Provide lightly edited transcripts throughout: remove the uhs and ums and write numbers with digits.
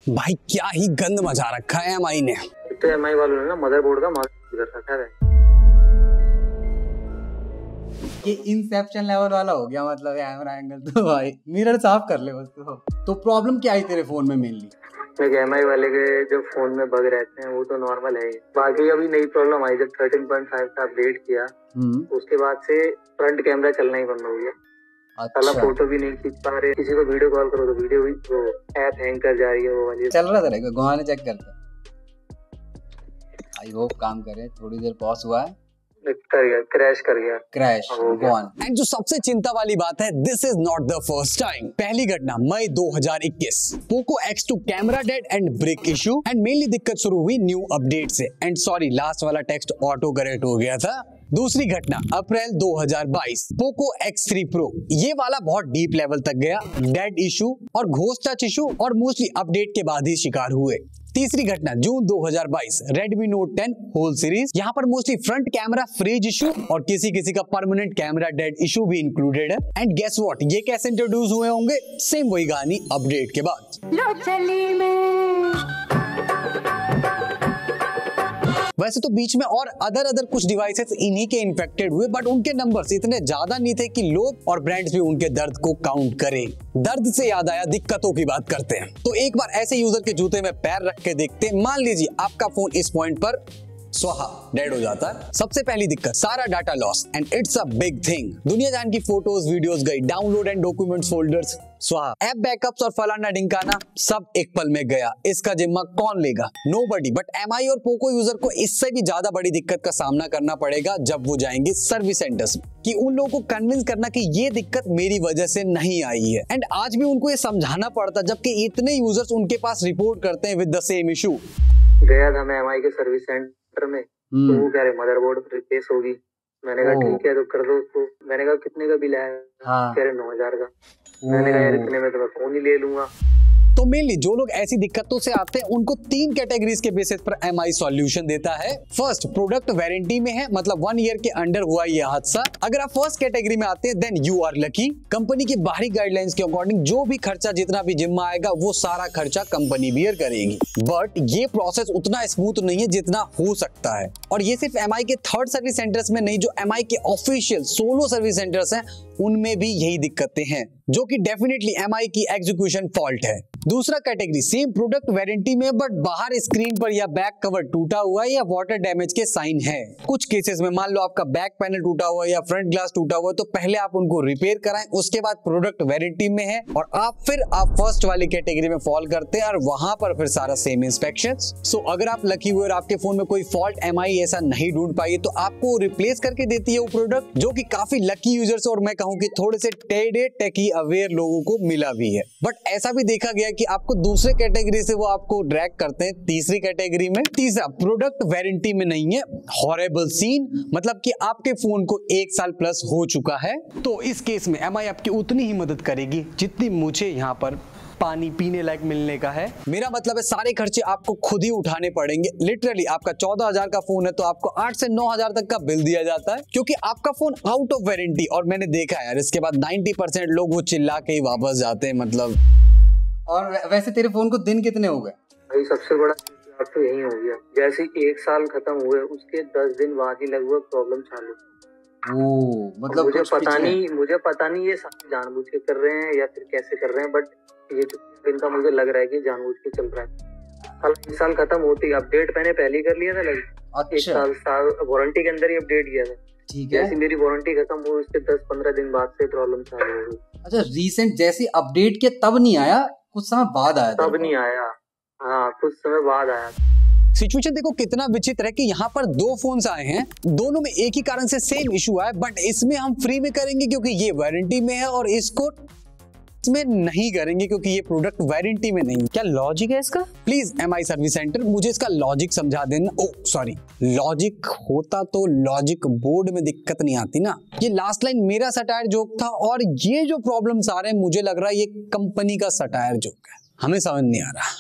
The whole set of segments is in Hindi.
भाई क्या ही गंद मचा रखा है एमआई ने। तो एमआई वालों ने ना मदरबोर्ड का मार्केट कर रखा है। ये इंसेप्शन लेवल वाला हो गया, मतलब कैमरा एंगल। तो भाई मिरर साफ कर ले उसको। तो प्रॉब्लम क्या आई तेरे फोन में मेनली? एमआई वाले के जो फोन में बग रहते हैं वो तो नॉर्मल है। बाकी अभी नई प्रॉब्लम आई जब 13.5 का अपडेट किया उसके बाद से फ्रंट कैमरा चलना ही बंद हो गया। अच्छा। फोटो भी नहीं खींच पा रहे, किसी को वीडियो कॉल करो तो वीडियो भी वो ऐप हैंग कर जा रही है। वो वाली चल रहा था रहेगा, घुमाने चेक करते। आई होप काम करे। थोड़ी देर पॉज हुआ है, क्रैश कर गया। एंड जो सबसे चिंता वाली बात है, this is not the first time. पहली घटना मई 2021, Poco X2 camera dead end break issue. And mainly दिक्कत शुरू हुई न्यू अपडेट से। एंड सॉरी, लास्ट वाला टेक्स्ट ऑटो करेक्ट हो गया था। दूसरी घटना अप्रैल 2022, पोको X3 Pro, ये वाला बहुत डीप लेवल तक गया, डेड इशू और घोस्ट टच इशू, और मोस्टली अपडेट के बाद ही शिकार हुए। तीसरी घटना जून 2022, Redmi Note 10 होल सीरीज, यहाँ पर mostly front camera freeze issue और किसी का परमानेंट कैमरा डेड इशू भी इंक्लूडेड है। एंड गेस व्हाट, ये कैसे इंट्रोड्यूस हुए होंगे? सेम वही कहानी अपडेट के बाद। वैसे तो बीच में और अदर कुछ डिवाइसेस इन्हीं के इन्फेक्टेड हुए, बट उनके नंबर्स इतने ज्यादा नहीं थे कि लोग और ब्रांड्स भी उनके दर्द को काउंट करें। दर्द से याद आया, दिक्कतों की बात करते हैं। तो एक बार ऐसे यूजर के जूते में पैर रख के देखते हैं। मान लीजिए आपका फोन इस पॉइंट पर स्वाहा डेड हो जाता है। सबसे पहली दिक्कत, सारा data loss, and it's a big thing. दुनिया जान की फोटोज वीडियोस गई, डाउनलोड एंड डॉक्यूमेंट्स फोल्डर्स स्वाहा, ऐप बैकअप्स और फलाना ढिंकाना सब एक पल में गया। इसका जिम्मा कौन लेगा? नोबडी। बट एमआई और पोको यूजर को इससे भी ज्यादा बड़ी दिक्कत का सामना करना पड़ेगा जब वो जाएंगे सर्विस सेंटर्स में, कि उन लोगों को कन्विंस करना कि ये दिक्कत मेरी वजह से नहीं आई है। एंड आज भी उनको ये समझाना पड़ता, जबकि इतने यूजर्स उनके पास रिपोर्ट करते हैं विद द सेम इशू। गया था मैं एमआई के सर्विस सेंटर में, तो वो कह रहे मदरबोर्ड रिप्लेस होगी। मैंने कहा ठीक है तो कर दो उसको। मैंने कहा कितने का बिल आया? कह रहे 9,000 का। मैंने कहा यार इतने में तो मैं फोन ही ले लूंगा। तो मेनली जो लोग ऐसी दिक्कतों से आते हैं उनको 3 कैटेगरीज के बेसिस पर एमआई सॉल्यूशन देता है। फर्स्ट, प्रोडक्ट वारंटी में है, मतलब 1 ईयर के अंडर हुआ ये हादसा। अगर आप फर्स्ट कैटेगरी में आते हैं then you are lucky. Company की बाहरी गाइडलाइंस के अकॉर्डिंग जो भी खर्चा, जितना भी जिम्मा आएगा वो सारा खर्चा कंपनी बियर करेगी। बट ये प्रोसेस उतना स्मूथ नहीं है जितना हो सकता है। और ये सिर्फ एमआई के थर्ड सर्विस सेंटर्स में नहीं, जो एमआई के ऑफिशियल सोलो सर्विस सेंटर्स हैं उनमें भी यही दिक्कतें हैं, जो कि डेफिनेटली एमआई की एग्जीक्यूशन फॉल्ट है। दूसरा कैटेगरी, सेम प्रोडक्ट वारंटी में बट बाहर स्क्रीन पर या बैक कवर टूटा हुआ है या वाटर डैमेज के साइन है। कुछ केसेस में मान लो आपका बैक पैनल टूटा हुआ है या फ्रंट ग्लास टूटा हुआ है, तो पहले आप उनको रिपेयर कराएं, उसके बाद प्रोडक्ट वारंटी में है और आप फर्स्ट वाली कैटेगरी में फॉल करते हैं और वहां पर फिर सारा सेम इंस्पेक्शन। सो अगर आप लकी हुए और आपके फोन में कोई फॉल्ट एमआई ऐसा नहीं ढूंढ पाई तो आपको रिप्लेस करके देती है वो प्रोडक्ट, जो कि काफी लकी यूजर्स और मैं कहूं कि थोड़े से टेकी अवेयर लोगों को मिला भी है। बट ऐसा भी देखा गया कि आपको दूसरे कैटेगरी से वो आपको ड्रैग करते हैं तीसरी कैटेगरी में। तीसरा, प्रोडक्ट वारंटी में नहीं है, हॉरेबल सीन, मतलब कि आपके फोन को 1 साल प्लस हो चुका है। तो इस केस में एमआई आपकी उतनी ही मदद करेगी जितनी मुझे यहाँ पर पानी पीने लायक मिलने का है। मेरा मतलब है सारे खर्चे आपको खुद ही उठाने पड़ेंगे। लिटरली आपका 14,000 का फोन है तो आपको 8 से 9,000 तक का बिल दिया जाता है, क्योंकि आपका फोन आउट ऑफ वारंटी। और मैंने देखा है यार, इसके बाद 90% लोग वो चिल्ला के ही वापस जाते हैं, मतलब। और वैसे तेरे फोन को दिन कितने हो गए? भाई सबसे बड़ा बात तो यही हो गया, जैसे 1 साल खत्म हुए उसके 10 दिन बाद ही लगभग प्रॉब्लम चालू। मतलब मुझे पता नहीं ये जानबूझ के कर रहे हैं या फिर कैसे कर रहे हैं, बट ये जो इनका मुझे लग रहा है कि जानबूझ के चल रहा है। 1 साल खत्म होती अपडेट मैंने पहले ही कर लिया था, लगभग 1 साल वारंटी के अंदर ही अपडेट किया था। ठीक है। जैसे मेरी वारंटी खत्म हुई उसके 10-15 दिन बाद से प्रॉब्लम चालू हो गई। अच्छा, रिसेंट जैसे अपडेट के तब नहीं आया, कुछ समय बाद आया? तब नहीं आया, हाँ कुछ समय बाद आया। सिचुएशन देखो कितना विचित्र है कि यहाँ पर 2 फोन्स आए हैं, दोनों में एक ही कारण से सेम इशू आया, बट इसमें हम फ्री में करेंगे क्योंकि ये वारंटी में है और इसको में नहीं करेंगे क्योंकि ये प्रोडक्ट वारंटी में नहीं। क्या लॉजिक है इसका? प्लीज एमआई सर्विस सेंटर मुझे इसका लॉजिक समझा देना। ओ सॉरी, लॉजिक होता तो लॉजिक बोर्ड में दिक्कत नहीं आती ना। ये लास्ट लाइन मेरा सटायर जोक था और ये जो प्रॉब्लम्स आ रहे हैं मुझे लग रहा है ये कंपनी का सटायर जोक है, हमें समझ नहीं आ रहा।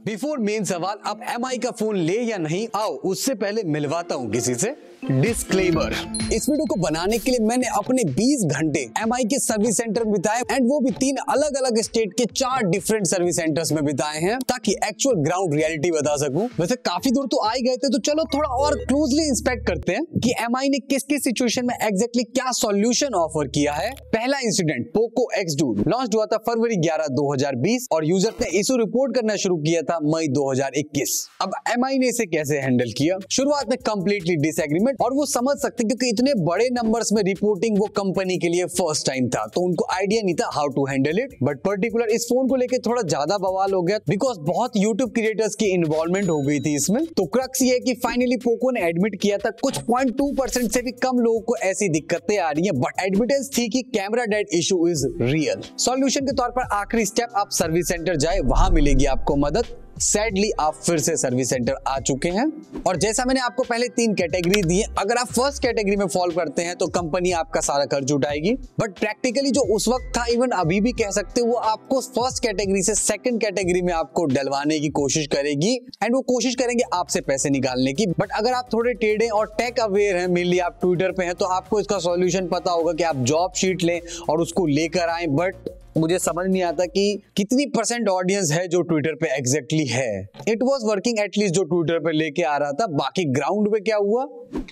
बिफोर मेन सवाल, अब एमआई का फोन ले या नहीं, आओ उससे पहले मिलवाता हूं किसी से। डिस्क्लेमर, इस वीडियो को बनाने के लिए मैंने अपने 20 घंटे एमआई के सर्विस सेंटर में बिताए एंड वो भी 3 अलग अलग स्टेट के 4 डिफरेंट सर्विस सेंटर्स में बिताए हैं ताकि एक्चुअल ग्राउंड रियलिटी बता सकूं। वैसे काफी दूर तो आ ही गए थे, तो चलो थोड़ा और क्लोजली इंस्पेक्ट करते हैं कि एमआई ने किस किस सिचुएशन में एग्जैक्टली क्या सॉल्यूशन ऑफर किया है। पहला इंसिडेंट, पोको X2 लॉन्च हुआ था फरवरी 11, 2020 और यूजर ने इशू रिपोर्ट करना शुरू किया था मई 2021। अब एमआई ने इसे कैसे हैंडल किया? शुरुआत में कंप्लीटली डिसएग्रीमेंट, और वो समझ सकते क्योंकि इतने बड़े नंबर्स में रिपोर्टिंग वो कंपनी के लिए फर्स्ट टाइम था, तो उनको आइडिया नहीं था how to handle it. But particular इस फोन को लेके थोड़ा ज्यादा बवाल हो गया बिकॉज बहुत यूट्यूब क्रिएटर्स की इन्वॉल्वमेंट हो गई थी इसमें। तो क्रक्स ये है कि फाइनली पोको ने एडमिट किया था कुछ 0.2% से भी कम लोगों को ऐसी दिक्कतें आ रही हैं, बट एडमिटेंस थी कि camera dead issue is real. Solution के तौर पर आखिरी स्टेप, आप सर्विस सेंटर जाए, वहां मिलेगी आपको मदद। सैडली आप फिर से सर्विस सेंटर आ चुके हैं और जैसा मैंने आपको पहले 3 कैटेगरी दी है, अगर आप फर्स्ट कैटेगरी में फॉल करते हैं तो कंपनी आपका सारा कर्ज उठाएगी। बट प्रैक्टिकली जो उस वक्त था, इवन अभी भी कह सकते हो, वो आपको फर्स्ट कैटेगरी से सेकंड कैटेगरी में आपको डलवाने की कोशिश करेगी एंड वो कोशिश करेंगे आपसे पैसे निकालने की। बट अगर आप थोड़े टेढ़े और टेक अवेयर हैं, मेनली आप ट्विटर पे हैं, तो आपको इसका सॉल्यूशन पता होगा कि आप जॉब शीट लें और उसको लेकर आए। बट मुझे समझ नहीं आता कि कितनी % ऑडियंस है जो ट्विटर पे एग्जैक्टली है। इट वाज वर्किंग एटलीस्ट जो ट्विटर पे लेके आ रहा था, बाकी ग्राउंड पे क्या हुआ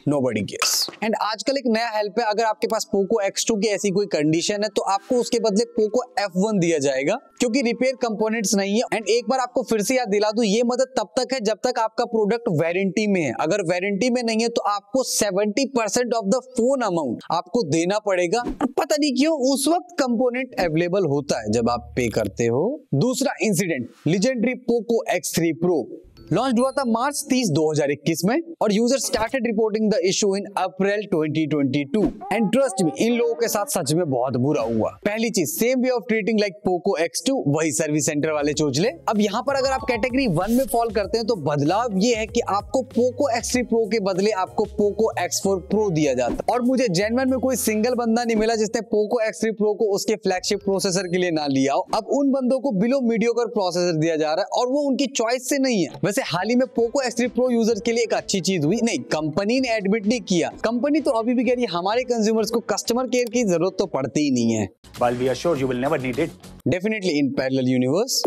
नोबडी केयर्स। एंड आजकल एक नया हेल्प है, अगर आपके पास पोको X2 की ऐसी कोई कंडीशन है तो आपको उसके बदले पोको F1 दिया जाएगा क्योंकि रिपेयर कंपोनेंट्स नहीं है। एंड एक बार आपको फिर से याद दिला दूं, ये मदद तब तक है जब तक आपका प्रोडक्ट वारंटी में है। अगर वारंटी में नहीं है तो आपको 70% ऑफ द फोन अमाउंट आपको देना पड़ेगा। पता नहीं क्यों उस वक्त कंपोनेंट अवेलेबल होता है जब आप पे करते हो। दूसरा incident, legendary Poco X3 Pro launch हुआ था मार्च 30, 2021 में और user started reporting the issue in April 2022 and trust me, इन लोगों के साथ सच में बहुत बुरा हुआ। पहली चीज, same way of treating like Poco X2, वही सर्विस सेंटर वाले चोचले। अब यहाँ पर अगर आप कैटेगरी 1 में फॉल करते हैं तो बदलाव ये है कि आपको पोको X3 Pro के बदले आपको पोको X4 Pro दिया जाता, और मुझे जेन्युइन में कोई सिंगल बंदा नहीं मिला जिसने पोको X3 Pro को उसके फ्लैगशिप प्रोसेसर के लिए ना लिया हो। अब उन बंदों को बिलो मीडियोकर प्रोसेसर दिया जा रहा है और वो उनकी चॉइस से नहीं है। हाल ही में पोको X3 Pro यूजर के लिए एक अच्छी चीज हुई, नहीं कंपनी ने एडमिट नहीं किया, कंपनी तो अभी भी कह रही है हमारे कंज्यूमर्स को कस्टमर केयर की जरूरत तो पड़ती ही नहीं है। While we are sure you will never need it. Definitely in parallel universe.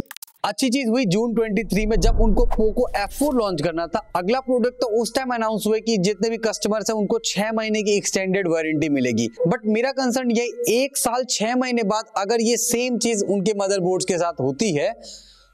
अच्छी चीज हुई जून 23 में जब उनको पोको F4 लॉन्च करना था। अगला प्रोडक्ट तो उस टाइम अनाउंस हुए कि जितने भी कस्टमर्स हैं उनको 6 महीने की एक्सटेंडेड वारंटी मिलेगी। बट मेरा कंसर्न ये 1 साल 6 महीने बाद अगर ये सेम चीज उनके मदरबोर्ड्स के साथ होती है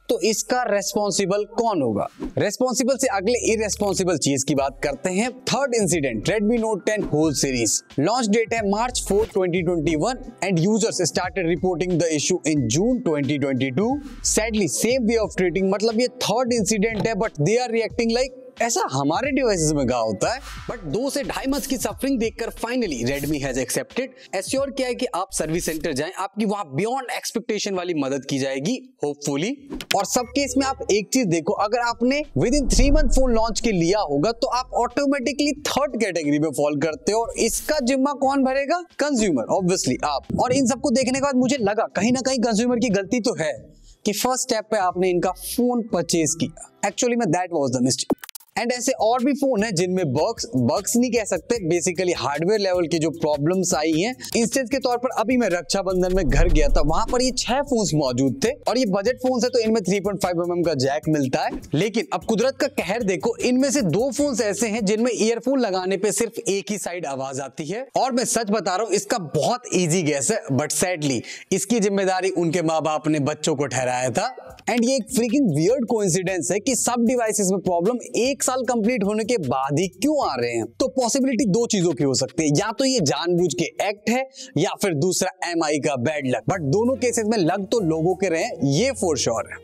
तो इसका रेस्पॉन्सिबल कौन होगा? रेस्पॉन्सिबल से अगले इरेस्पॉन्सिबल चीज की बात करते हैं। Third incident, Redmi Note 10 whole series launch date है March 4, 2021 and users started reporting the issue in June 2022। Sadly same way of treating, मतलब ये थर्ड इंसिडेंट है but they are reacting like ऐसा हमारे डिवाइसेस में कहा होता है। बट 2 से 2.5 मंथ की सफरिंग देखकर finally Redmi has accepted. Assure किया है कि आप सर्विस सेंटर जाएं, आपकी वहां बियॉन्ड एक्सपेक्टेशन वाली मदद की जाएगी होपफुली। और सब केस में आप एक चीज देखो, अगर आपने with in 3 month phone launch के लिया होगा तो आप ऑटोमेटिकली थर्ड कैटेगरी में फॉल करते हो और इसका जिम्मा कौन भरेगा? कंज्यूमर, ऑब्वियसली आप। और इन सबको देखने के बाद मुझे लगा कहीं ना कहीं कंज्यूमर की गलती तो है कि फर्स्ट स्टेप पे आपने इनका फोन परचेज किया। एक्चुअली में that was the mistake. And ऐसे और भी फोन है जिनमें बग्स नहीं कह सकते, बेसिकली हार्डवेयर लेवल की जो प्रॉब्लम्स आई हैं। इंस्टेंस के तौर पर अभी मैं रक्षाबंधन में घर गया था, वहां पर ये 6 फोन्स मौजूद थे और ये बजट फोन्स है तो इनमें 3.5 mm का जैक मिलता है। लेकिन अब कुदरत का कहर देखो, इनमें से 2 फोन्स ऐसे हैं जिनमें ईयरफोन लगाने पे सिर्फ एक ही साइड आवाज आती है। और मैं सच बता रहा हूँ, इसका बहुत ईजी गैस है बट सैडली इसकी जिम्मेदारी उनके माँ बाप ने बच्चों को ठहराया था। एंड ये एक फ्रीकिंग वियर्ड कोइंसिडेंस है कि सब डिवाइसेस में प्रॉब्लम 1 साल कंप्लीट होने के बाद ही क्यों आ रहे हैं। तो पॉसिबिलिटी 2 चीजों की हो सकती है, या तो ये जानबूझ के एक्ट है या फिर दूसरा एमआई का बैड लक। बट दोनों केसेस में लग तो लोगों के रहे, ये फॉर श्योर है।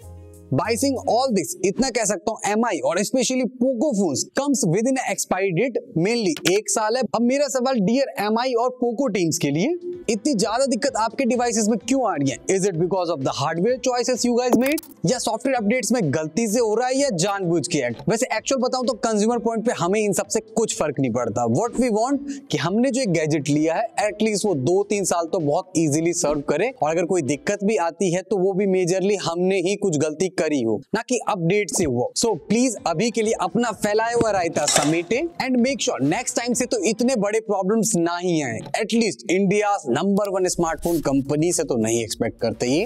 By seeing all this, इतना कह सकता हूँ MI और specially Poco phones comes with in expiry date mainly 1 साल है। अब मेरा सवाल डियर MI और पोको टीम्स के लिए, इतनी ज्यादा दिक्कत आपके डिवाइसेस में क्यों आ रही है? Is it because of the hardware choices you guys made, या सॉफ्टवेयर अपडेट्स में गलती से हो रहा है, या जानबूझ के एक्ट? वैसे एक्चुअल बताऊं तो कंज्यूमर पॉइंट पे हमें इन सबसे कुछ फर्क नहीं पड़ता। व्हाट वी वांट कि हमने जो एक गैजेट लिया है एटलीस्ट वो 2-3 साल तो बहुत इजीली सर्व करे, और अगर कोई दिक्कत भी आती है तो वो भी मेजरली हमने ही कुछ गलती करी हो, ना कि अपडेट से हुआ। सो प्लीज अभी के लिए अपना फैलाया हुआ रायता समेटे and make sure next time से तो इतने बड़े प्रॉब्लम्स ना ही आए। At least India number 1 smartphone company से तो नहीं एक्सपेक्ट करते ये।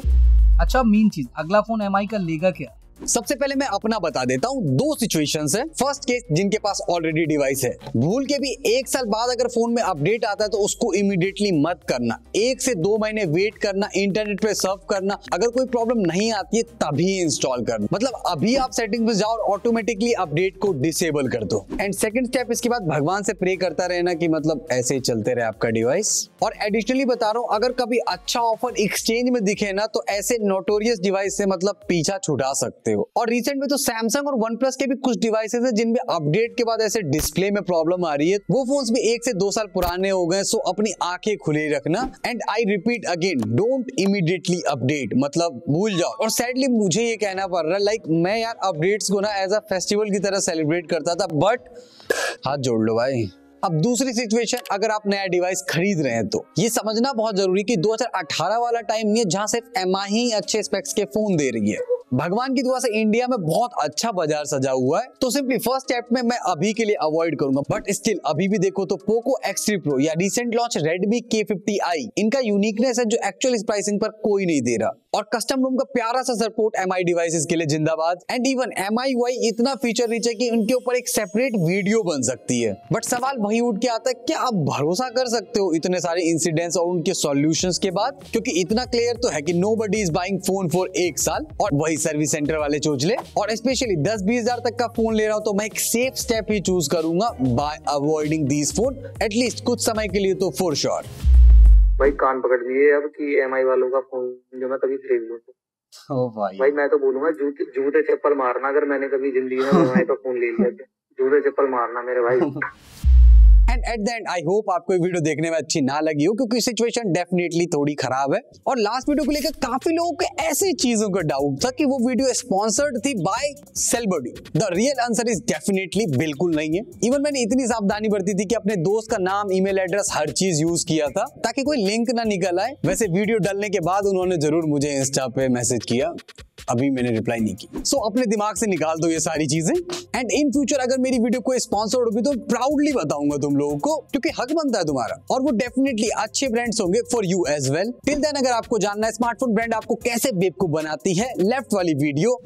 अच्छा मेन चीज, अगला फोन MI का लेगा क्या? सबसे पहले मैं अपना बता देता हूँ। 2 सिचुएशंस है। फर्स्ट केस, जिनके पास ऑलरेडी डिवाइस है, भूल के भी 1 साल बाद अगर फोन में अपडेट आता है तो उसको इमीडिएटली मत करना। 1 से 2 महीने वेट करना, इंटरनेट पे सर्फ करना, अगर कोई प्रॉब्लम नहीं आती है तभी इंस्टॉल करना। मतलब अभी आप सेटिंग पे जाओ और ऑटोमेटिकली अपडेट को डिसेबल कर दो। एंड सेकंड स्टेप, इसके बाद भगवान से प्रे करता रहना कि मतलब ऐसे ही चलते रहे आपका डिवाइस। और एडिशनली बता रहा हूँ, अगर कभी अच्छा ऑफर एक्सचेंज में दिखे ना तो ऐसे नोटोरियस डिवाइस से मतलब पीछा छुड़ा सकते हो। और रिसेंट में तो सैमसंग और OnePlus के भी कुछ डिवाइसेस हैं जिनमें अपडेट के बाद ऐसे डिस्प्ले में प्रॉब्लम आ रही है। वो फोन्स भी 1 से 2 साल पुराने हो गए। सो अपनी आंखें खुली रखना। And I repeat again, don't immediately update, मतलब भूल जाओ। और सैडली मुझे ये कहना पड़ रहा है, लाइक मैं यार अपडेट्स को ना एज अ फेस्टिवल की तरह सेलिब्रेट करता था, बट हाथ जोड़ लो भाई। अब दूसरी सिचुएशन, अगर आप नया डिवाइस खरीद रहे हैं तो ये समझना बहुत जरूरी कि 2018 वाला टाइम नहीं है जहां सिर्फ MI ही अच्छे स्पेक्स के फोन दे रही है। भगवान की दुआ से इंडिया में बहुत अच्छा बाजार सजा हुआ है। तो सिंपली फर्स्ट स्टेप में मैं अभी के लिए अवॉइड करूंगा, बट स्टिल अभी भी देखो तो Poco X3 Pro या रिसेंट लॉन्च Redmi K50i, इनका यूनिकनेस है जो एक्चुअल इस प्राइसिंग पर कोई नहीं दे रहा। और कस्टम रूम का प्यारा सा सपोर्ट MI डिवाइसेस के लिए जिंदाबाद। एंड इवन MIUI इतना फीचर रिच है कि उनके ऊपर एक सेपरेट वीडियो बन सकती है। बट सवाल वही उठ के आता है, क्या आप भरोसा कर सकते हो इतने सारे इंसिडेंट्स और उनके सॉल्यूशंस के बाद? क्योंकि इतना क्लियर तो है कि nobody is buying phone for 1 साल और वही सर्विस सेंटर वाले चोचले। और स्पेशली 10-20 हजार तक का फोन ले रहा हूं तो मैं एक सेफ स्टेप ही चूज करूंगा bye avoiding these phone, at least कुछ समय के लिए तो फॉर श्योर। भाई कान पकड़ लिए अब कि MI वालों का फोन जो मैं कभी खरीद लूं तो ओ भाई मैं तो बोलूंगा जूते चप्पल मारना अगर मैंने कभी जिंदगी में MI का फोन ले लिया तो जूते चप्पल मारना मेरे भाई। And at the and I hope आपको ये वीडियो देखने में अच्छी ना लगी हो, क्योंकि सिचुएशन डेफिनेटली थोड़ी खराब है। और लास्ट वीडियो को लेकर काफी लोगों के ऐसे चीजों का डाउट था कि वो वीडियो स्पॉन्सर्ड थी बाय सेलबडी। The real answer is definitely बिल्कुल नहीं है। इवन मैंने इतनी सावधानी बरती थी कि अपने दोस्त का नाम, ईमेल एड्रेस, हर चीज यूज किया था ताकि कोई लिंक ना निकल आए। वैसे वीडियो डालने के बाद उन्होंने जरूर मुझे इंस्टा पे मैसेज किया, अभी मैंने रिप्लाई नहीं की। सो अपने दिमाग से निकाल दो ये सारी चीजें। एंड इन फ्यूचर अगर मेरी वीडियो कोई स्पॉन्सर्ड होगी तो प्राउडली बताऊंगा तुम लोगों को, क्योंकि हक बनता है तुम्हारा। और वो डेफिनेटली अच्छे ब्रांड्स होंगे for you as well. Till then अगर आपको जानना है स्मार्टफोन ब्रांड आपको कैसे बेवकूफ बनाती है, लेफ्ट वाली वीडियो